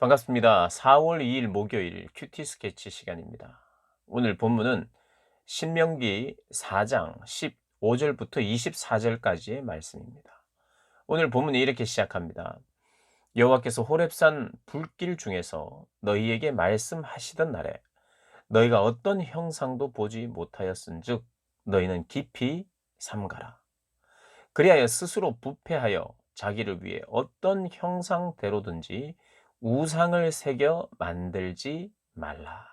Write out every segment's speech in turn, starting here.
반갑습니다. 4월 2일 목요일 큐티 스케치 시간입니다. 오늘 본문은 신명기 4장 15절부터 24절까지의 말씀입니다. 오늘 본문이 이렇게 시작합니다. 여호와께서 호렙산 불길 중에서 너희에게 말씀하시던 날에 너희가 어떤 형상도 보지 못하였은즉 너희는 깊이 삼가라. 그리하여 스스로 부패하여 자기를 위해 어떤 형상대로든지 우상을 새겨 만들지 말라.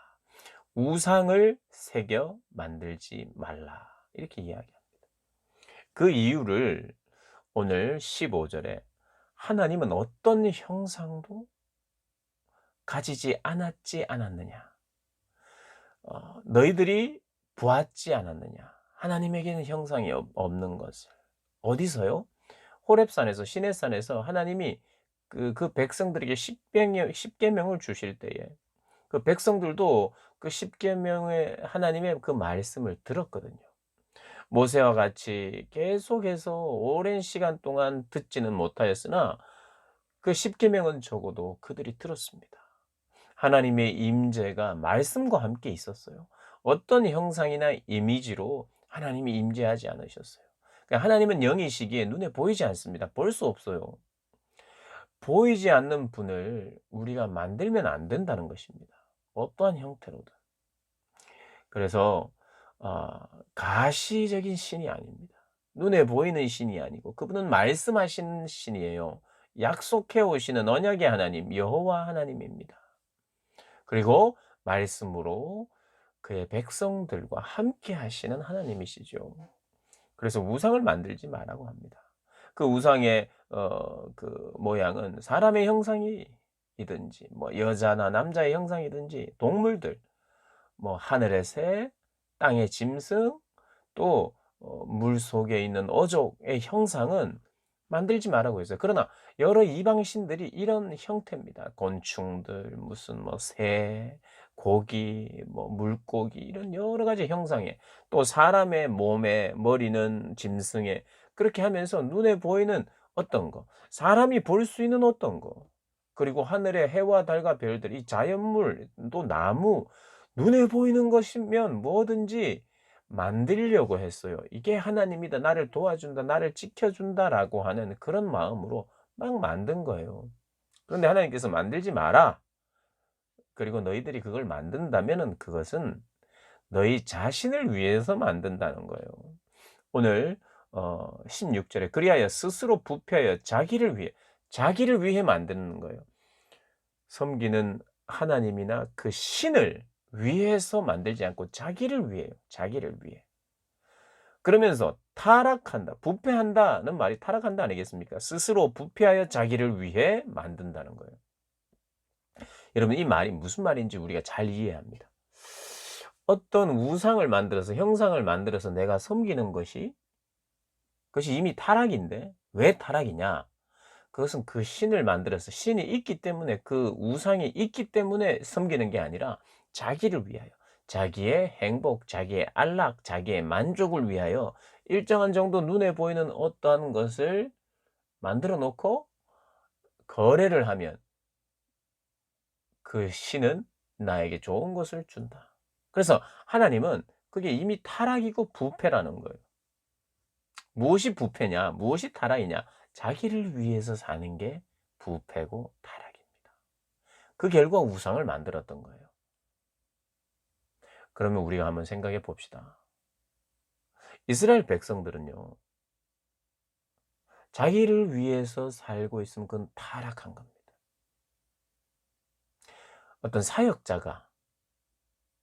우상을 새겨 만들지 말라. 이렇게 이야기합니다. 그 이유를 오늘 15절에 하나님은 어떤 형상도 가지지 않았지 않았느냐. 너희들이 보았지 않았느냐. 하나님에게는 형상이 없는 것을. 어디서요? 호렙산에서 시내산에서 하나님이 그 백성들에게 십계명을 주실 때에 그 백성들도 그 십계명의 하나님의 그 말씀을 들었거든요. 모세와 같이 계속해서 오랜 시간 동안 듣지는 못하였으나 그 십계명은 적어도 그들이 들었습니다. 하나님의 임재가 말씀과 함께 있었어요. 어떤 형상이나 이미지로 하나님이 임재하지 않으셨어요. 그러니까 하나님은 영이시기에 눈에 보이지 않습니다. 볼 수 없어요. 보이지 않는 분을 우리가 만들면 안 된다는 것입니다. 어떠한 형태로든. 그래서 가시적인 신이 아닙니다. 눈에 보이는 신이 아니고 그분은 말씀하시는 신이에요. 약속해 오시는 언약의 하나님, 여호와 하나님입니다. 그리고 말씀으로 그의 백성들과 함께 하시는 하나님이시죠. 그래서 우상을 만들지 말라고 합니다. 그 우상의 그 모양은 사람의 형상이든지 뭐 여자나 남자의 형상이든지 동물들, 뭐 하늘의 새, 땅의 짐승, 또 물속에 있는 어족의 형상은 만들지 말라고 했어요. 그러나 여러 이방 신들이 이런 형태입니다. 곤충들, 무슨 뭐 새, 고기, 뭐 물고기 이런 여러 가지 형상의, 또 사람의 몸에 머리는 짐승의, 그렇게 하면서 눈에 보이는 어떤 거, 사람이 볼 수 있는 어떤 거, 그리고 하늘의 해와 달과 별들, 이 자연물, 또 나무, 눈에 보이는 것이면 뭐든지 만들려고 했어요. 이게 하나님이다. 나를 도와준다. 나를 지켜준다라고 하는 그런 마음으로 막 만든 거예요. 그런데 하나님께서 만들지 마라. 그리고 너희들이 그걸 만든다면은 그것은 너희 자신을 위해서 만든다는 거예요. 오늘 16절에 그리하여 스스로 부패하여 자기를 위해 만드는 거예요. 섬기는 하나님이나 그 신을 위해서 만들지 않고 자기를 위해요. 자기를 위해. 그러면서 타락한다, 부패한다는 말이 타락한다 아니겠습니까? 스스로 부패하여 자기를 위해 만든다는 거예요. 여러분 이 말이 무슨 말인지 우리가 잘 이해해야 합니다. 어떤 우상을 만들어서 형상을 만들어서 내가 섬기는 그것이 이미 타락인데 왜 타락이냐? 그것은 그 신을 만들어서 신이 있기 때문에 그 우상이 있기 때문에 섬기는 게 아니라 자기를 위하여 자기의 행복, 자기의 안락, 자기의 만족을 위하여 일정한 정도 눈에 보이는 어떠한 것을 만들어 놓고 거래를 하면 그 신은 나에게 좋은 것을 준다. 그래서 하나님은 그게 이미 타락이고 부패라는 거예요. 무엇이 부패냐? 무엇이 타락이냐? 자기를 위해서 사는 게 부패고 타락입니다. 그 결과 우상을 만들었던 거예요. 그러면 우리가 한번 생각해 봅시다. 이스라엘 백성들은요, 자기를 위해서 살고 있으면 그건 타락한 겁니다. 어떤 사역자가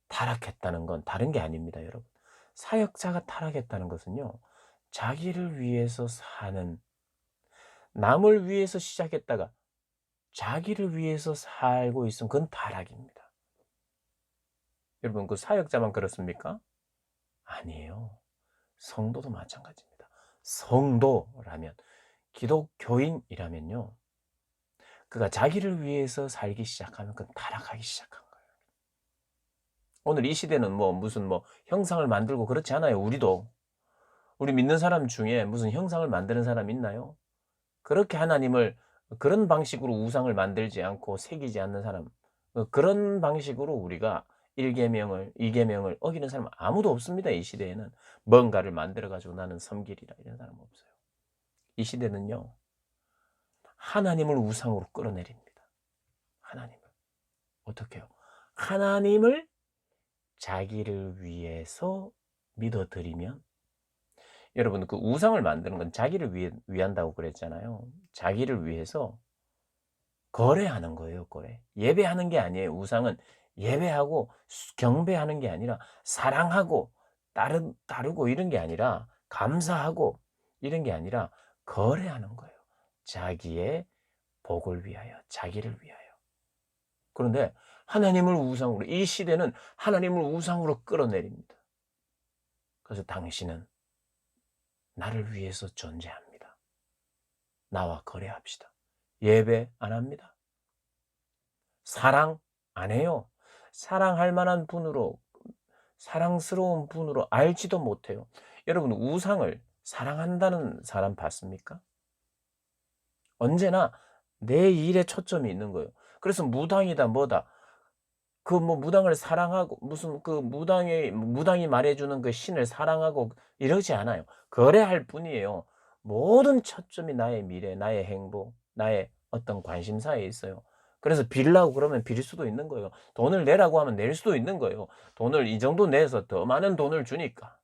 타락했다는 건 다른 게 아닙니다, 여러분. 사역자가 타락했다는 것은요, 자기를 위해서 사는, 남을 위해서 시작했다가 자기를 위해서 살고 있으면 그건 타락입니다. 여러분, 그 사역자만 그렇습니까? 아니에요. 성도도 마찬가지입니다. 성도라면, 기독교인이라면요, 그가 자기를 위해서 살기 시작하면 그건 타락하기 시작한 거예요. 오늘 이 시대는 무슨 형상을 만들고 그렇지 않아요. 우리 믿는 사람 중에 무슨 형상을 만드는 사람 있나요? 그렇게 하나님을 그런 방식으로 우상을 만들지 않고 새기지 않는 사람, 그런 방식으로 우리가 1 계명을 2 계명을 어기는 사람은 아무도 없습니다, 이 시대에는. 뭔가를 만들어 가지고 나는 섬기리라 이런 사람은 없어요. 이 시대는요. 하나님을 우상으로 끌어내립니다. 하나님을. 어떻게 해요? 하나님을 자기를 위해서 믿어 드리면, 여러분 그 우상을 만드는 건 자기를 위한다고 그랬잖아요. 자기를 위해서 거래하는 거예요, 거래. 예배하는 게 아니에요. 우상은 예배하고 경배하는 게 아니라 사랑하고 따르고 이런 게 아니라 감사하고 이런 게 아니라 거래하는 거예요. 자기의 복을 위하여, 자기를 위하여. 그런데 하나님을 우상으로, 이 시대는 하나님을 우상으로 끌어내립니다. 그래서 당신은 나를 위해서 존재합니다. 나와 거래합시다. 예배 안 합니다. 사랑 안 해요. 사랑할 만한 분으로, 사랑스러운 분으로 알지도 못해요. 여러분 우상을 사랑한다는 사람 봤습니까? 언제나 내 일에 초점이 있는 거예요. 그래서 무당이다 뭐다, 그 뭐 무당을 사랑하고 무슨 그 무당이 말해 주는 그 신을 사랑하고 이러지 않아요. 거래할 뿐이에요. 모든 초점이 나의 미래, 나의 행복, 나의 어떤 관심사에 있어요. 그래서 빌라고 그러면 빌 수도 있는 거예요. 돈을 내라고 하면 낼 수도 있는 거예요. 돈을 이 정도 내서 더 많은 돈을 주니까.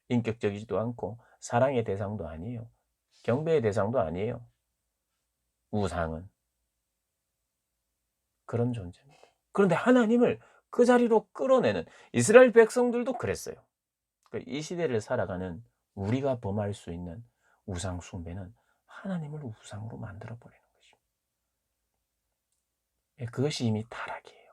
인격적이지도 않고 사랑의 대상도 아니에요. 경배의 대상도 아니에요. 우상은 그런 존재입니다. 그런데 하나님을 그 자리로 끌어내는, 이스라엘 백성들도 그랬어요. 이 시대를 살아가는 우리가 범할 수 있는 우상 숭배는 하나님을 우상으로 만들어 버리는 것입니다. 예, 그것이 이미 타락이에요.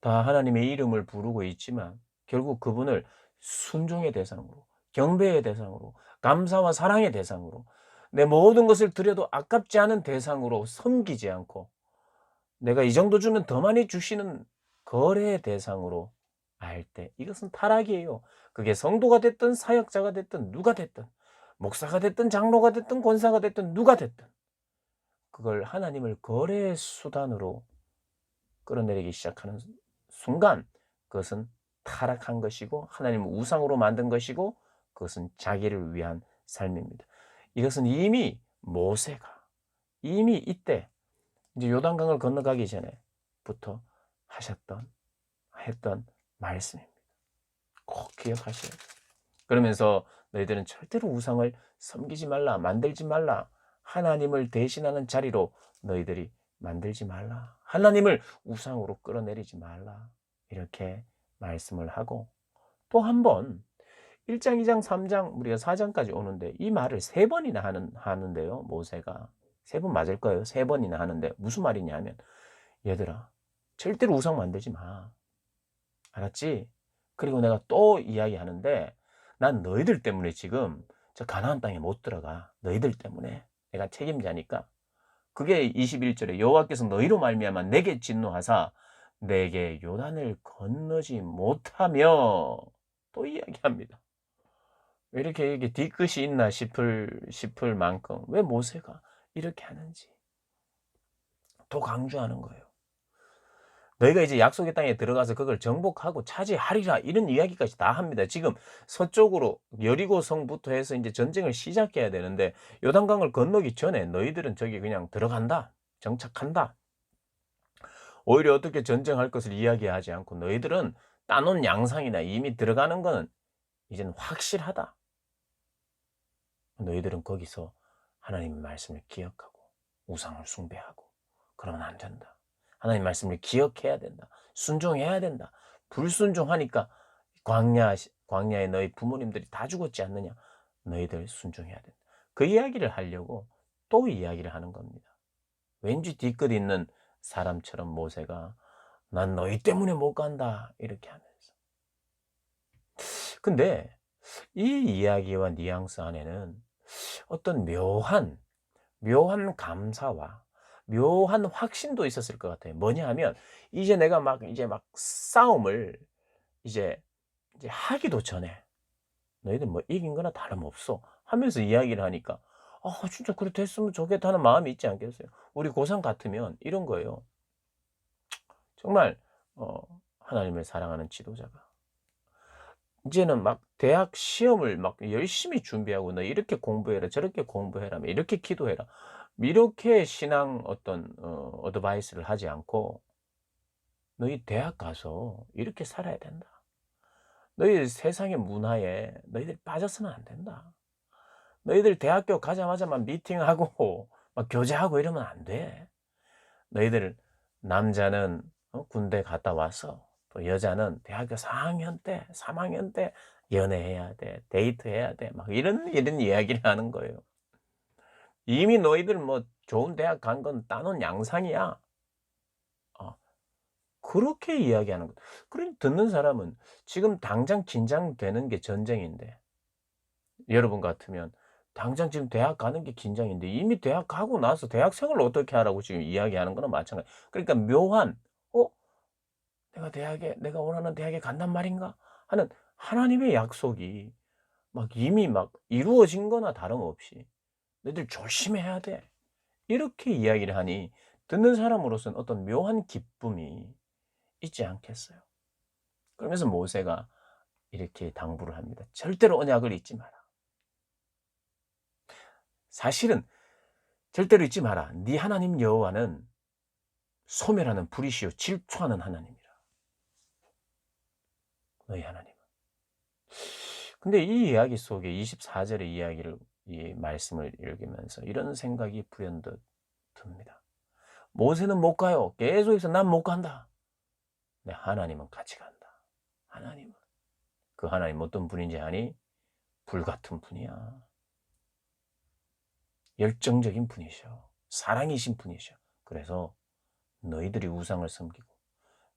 다 하나님의 이름을 부르고 있지만 결국 그분을 순종의 대상으로, 경배의 대상으로, 감사와 사랑의 대상으로, 내 모든 것을 드려도 아깝지 않은 대상으로 섬기지 않고, 내가 이 정도 주면 더 많이 주시는 거래의 대상으로 알 때, 이것은 타락이에요. 그게 성도가 됐든 사역자가 됐든 누가 됐든, 목사가 됐든 장로가 됐든 권사가 됐든 누가 됐든, 그걸 하나님을 거래의 수단으로 끌어내리기 시작하는 순간 그것은 타락한 것이고 하나님을 우상으로 만든 것이고, 그것은 자기를 위한 삶입니다. 이것은 이미 모세가 이미 이때 이제 요단강을 건너가기 전에부터 했던 말씀입니다. 꼭 기억하셔야 돼요. 그러면서 너희들은 절대로 우상을 섬기지 말라, 만들지 말라. 하나님을 대신하는 자리로 너희들이 만들지 말라. 하나님을 우상으로 끌어내리지 말라. 이렇게 말씀을 하고, 또 한 번 1장, 2장, 3장, 우리가 4장까지 오는데 이 말을 3번이나 하는데요. 모세가 3번 맞을 거예요. 3번이나 하는데 무슨 말이냐면, 얘들아 절대로 우상 만들지 마. 알았지? 그리고 내가 또 이야기하는데, 난 너희들 때문에 지금 저 가나안 땅에 못 들어가. 너희들 때문에 내가 책임자니까. 그게 21절에 여호와께서 너희로 말미암아 내게 진노하사 내게 요단을 건너지 못하며, 또 이야기합니다. 왜 이렇게 뒤끝이 있나 싶을 만큼 왜 모세가 이렇게 하는지 또 강조하는 거예요. 너희가 이제 약속의 땅에 들어가서 그걸 정복하고 차지하리라, 이런 이야기까지 다 합니다. 지금 서쪽으로 여리고 성부터 해서 이제 전쟁을 시작해야 되는데, 요단강을 건너기 전에 너희들은 저기 그냥 들어간다, 정착한다. 오히려 어떻게 전쟁할 것을 이야기하지 않고 너희들은 따놓은 양상이나 이미 들어가는 거는 이제는 확실하다. 너희들은 거기서 하나님의 말씀을 기억하고 우상을 숭배하고 그러면 안 된다. 하나님 말씀을 기억해야 된다. 순종해야 된다. 불순종하니까 광야에 너희 부모님들이 다 죽었지 않느냐. 너희들 순종해야 된다. 그 이야기를 하려고 또 이야기를 하는 겁니다. 왠지 뒤끝 있는 사람처럼 모세가 난 너희 때문에 못 간다 이렇게 하면서. 근데 이 이야기와 뉘앙스 안에는 어떤 묘한 감사와 묘한 확신도 있었을 것 같아요. 뭐냐 하면, 이제 내가 이제 싸움을 이제 하기도 전에 너희들 뭐 이긴 거나 다름없어 하면서 이야기를 하니까, 진짜 그래 됐으면 좋겠다 하는 마음이 있지 않겠어요? 우리 고3 같으면 이런 거예요. 정말 어 하나님을 사랑하는 지도자가 이제는 막 대학 시험을 막 열심히 준비하고 "너 이렇게 공부해라. 저렇게 공부해라. 뭐 이렇게 기도해라." 이렇게 신앙 어떤 어드바이스를 하지 않고 "너희 대학 가서 이렇게 살아야 된다. 너희 세상의 문화에 너희들이 빠져서는 안 된다. 너희들 대학교 가자마자 막 미팅하고 막 교제하고 이러면 안 돼. 너희들 남자는 군대 갔다 와서 또 여자는 대학교 4 학년 때 3 학년 때 연애해야 돼. 데이트해야 돼." 막 이런 이야기를 하는 거예요. 이미 너희들 뭐 좋은 대학 간 건 따놓은 양상이야. 어 그렇게 이야기하는 거. 그러니 듣는 사람은 지금 당장 긴장되는 게 전쟁인데 여러분 같으면 당장 지금 대학 가는 게 긴장인데 이미 대학 가고 나서 대학 생활을 어떻게 하라고 지금 이야기하는 거나 마찬가지. 그러니까 묘한 '어 내가 원하는 대학에 간단 말인가?' 하는 하나님의 약속이 막 이미 막 이루어진 거나 다름없이 "너희들 조심해야 돼." 이렇게 이야기를 하니 듣는 사람으로서는 어떤 묘한 기쁨이 있지 않겠어요? 그러면서 모세가 이렇게 당부를 합니다. "절대로 언약을 잊지 마라." 사실은 절대로 잊지 마라. 네 하나님 여호와는 소멸하는 불이시요 질투하는 하나님이라. 너희 하나님은. 근데 이 이야기 속에 24 절의 이야기를 이 말씀을 읽으면서 이런 생각이 불현듯 듭니다. 모세는 못 가요. 계속해서 "난 못 간다." 근데 하나님은 같이 간다. 하나님은. 그 하나님 어떤 분인지 아니? 불 같은 분이야. 열정적인 분이셔. 사랑이신 분이셔. 그래서 너희들이 우상을 섬기고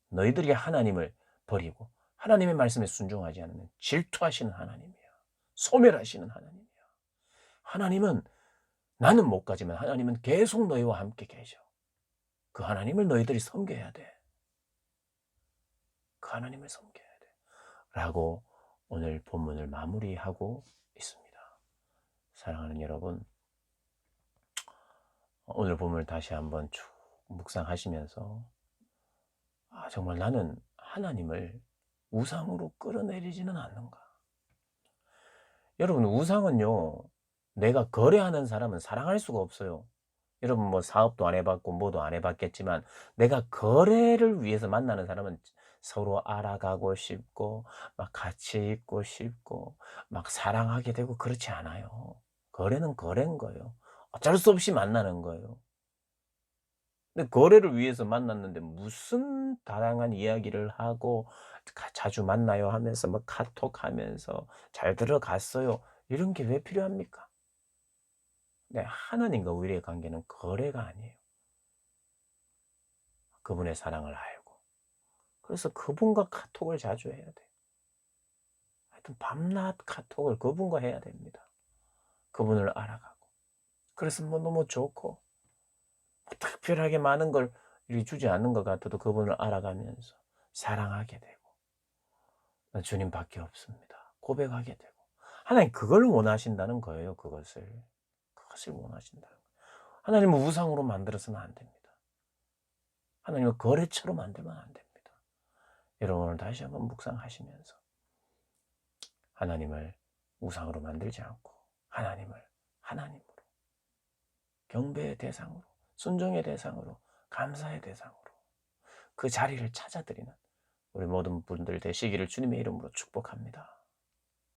너희들이 하나님을 버리고 하나님의 말씀에 순종하지 않으면 질투하시는 하나님이야. 소멸하시는 하나님이야. 하나님은 나는 못 가지만 하나님은 계속 너희와 함께 계셔. 그 하나님을 너희들이 섬겨야 돼. 그 하나님을 섬겨야 돼. 라고 오늘 본문을 마무리하고 있습니다. 사랑하는 여러분, 오늘 본문을 다시 한번 쭉 묵상하시면서 정말 나는 하나님을 우상으로 끌어내리지는 않는가. 여러분 우상은요. 내가 거래하는 사람은 사랑할 수가 없어요. 여러분 뭐 사업도 안 해 봤고 뭐도 안 해 봤겠지만 내가 거래를 위해서 만나는 사람은 서로 알아가고 싶고 막 같이 있고 싶고 막 사랑하게 되고 그렇지 않아요. 거래는 거래인 거예요. 어쩔 수 없이 만나는 거예요. 근데 거래를 위해서 만났는데 무슨 다양한 이야기를 하고 자주 만나요 하면서 뭐 카톡하면서 "잘 들어갔어요." 이런 게 왜 필요합니까? 네, 하나님과 우리의 관계는 거래가 아니에요. 그분의 사랑을 알고. 그래서 그분과 카톡을 자주 해야 돼요. 하여튼 밤낮 카톡을 그분과 해야 됩니다. 그분을 알아가고. 그래서 뭐 너무 좋고 뭐 특별하게 많은 걸 이렇게 주지 않는 것 같아도 그분을 알아가면서 사랑하게 되고 '나 주님밖에 없습니다.' 고백하게 되고. 하나님 그걸 원하신다는 거예요, 그것을. 그것을 원하신다는 거예요. 하나님은 우상으로 만들어서는 안 됩니다. 하나님을 거래처로 만들면 안 됩니다. 여러분 오늘 다시 한번 묵상하시면서 하나님을 우상으로 만들지 않고 하나님을 하나님으로 경배의 대상으로 순종의 대상으로 감사의 대상으로 그 자리를 찾아드리는 우리 모든 분들 되시기를 주님의 이름으로 축복합니다.